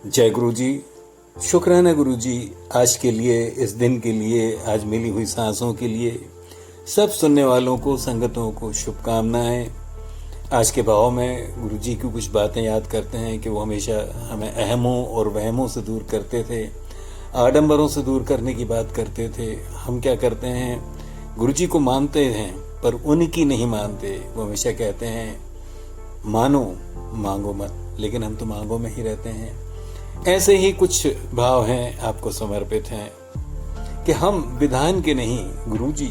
जय गुरु जी। शुक्राना गुरु जी, आज के लिए, इस दिन के लिए, आज मिली हुई सांसों के लिए। सब सुनने वालों को, संगतों को शुभकामनाएं। आज के भाव में गुरु जी की कुछ बातें याद करते हैं कि वो हमेशा हमें अहमों और वहमों से दूर करते थे, आडंबरों से दूर करने की बात करते थे। हम क्या करते हैं, गुरु जी को मानते हैं पर उनकी नहीं मानते। वो हमेशा कहते हैं मानो मांगो मत, लेकिन हम तो मांगो में ही रहते हैं। ऐसे ही कुछ भाव हैं, आपको समर्पित हैं कि हम विधान के नहीं, गुरुजी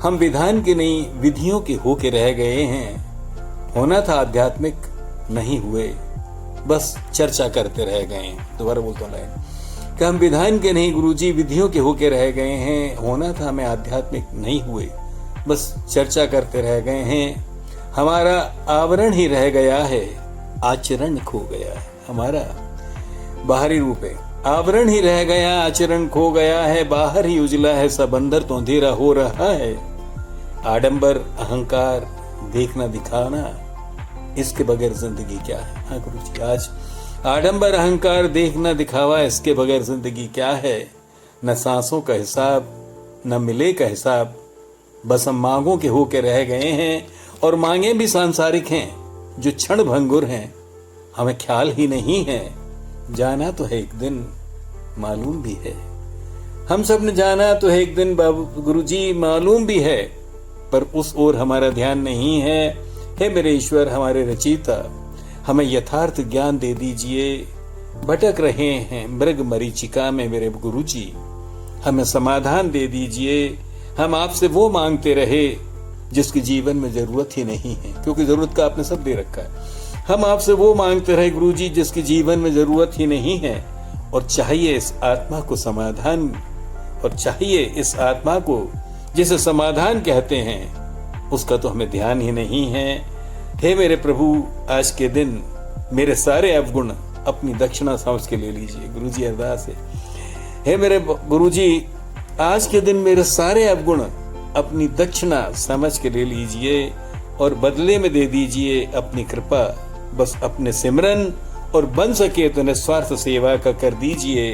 हम विधान के नहीं, विधियों के होके रह गए हैं। होना था आध्यात्मिक, नहीं हुए, बस चर्चा करते रह गए। दोबारा बोलता हूं कि हम विधान के नहीं गुरुजी, विधियों के होके रह गए हैं। होना था हमें आध्यात्मिक, नहीं हुए, बस चर्चा करते रह गए हैं। हमारा आवरण ही रह गया है, आचरण खो गया है। हमारा बाहरी रूप है, आवरण ही रह गया, आचरण खो गया है। बाहर ही उजला है, सब अंदर तो अंधेरा हो रहा है। आडंबर, अहंकार, देखना दिखाना, इसके बगैर जिंदगी क्या है। हाँ गुरु जी, आज आडंबर, अहंकार, देखना दिखावा, इसके बगैर जिंदगी क्या है। न सांसों का हिसाब, न मिले का हिसाब, बस हम मांगों के होके रह गए हैं। और मांगे भी सांसारिक हैं, जो क्षण भंगुर हैं, हमें ख्याल ही नहीं है। जाना तो है एक दिन, मालूम भी है। हम सब ने जाना तो है एक दिन बाबू गुरुजी, मालूम भी है, पर उस ओर हमारा ध्यान नहीं है। हे मेरे ईश्वर, हमारे रचयिता, हमें यथार्थ ज्ञान दे दीजिए। भटक रहे हैं मृग मरीचिका में मेरे गुरुजी, हमें समाधान दे दीजिए। हम आपसे वो मांगते रहे जिसकी जीवन में जरूरत ही नहीं है, क्योंकि जरूरत का आपने सब दे रखा है। हम आपसे वो मांगते रहे गुरुजी जिसकी जीवन में जरूरत ही नहीं है। और चाहिए इस आत्मा को समाधान, और चाहिए इस आत्मा को जिसे समाधान कहते हैं, उसका तो हमें ध्यान ही नहीं है। हे मेरे प्रभु, आज के दिन मेरे सारे अवगुण अपनी दक्षिणा समझ के ले लीजिए। गुरुजी अरदास है, हे मेरे गुरुजी, आज के दिन मेरे सारे अवगुण अपनी दक्षिणा समझ के ले लीजिए और बदले में दे दीजिए अपनी कृपा। बस अपने सिमरन, और बन सके तो निस्वार्थ सेवा का कर दीजिए।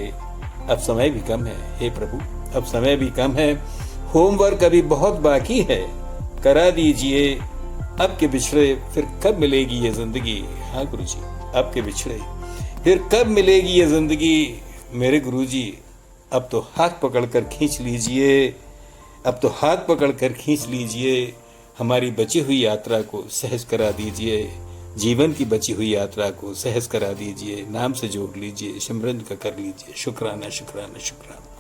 अब समय भी कम है हे प्रभु, अब समय भी कम है। होमवर्क अभी बहुत बाकी है, करा दीजिए। अब के बिछड़े फिर कब मिलेगी ये जिंदगी। हाँ गुरुजी, अब के बिछड़े फिर कब मिलेगी ये जिंदगी। मेरे गुरुजी, अब तो हाथ पकड़कर खींच लीजिए, अब तो हाथ पकड़कर खींच लीजिए। हमारी बची हुई यात्रा को सहज करा दीजिए, जीवन की बची हुई यात्रा को सहज करा दीजिए। नाम से जोड़ लीजिए, सिमरन का कर लीजिए। शुक्राना शुक्राना शुक्राना।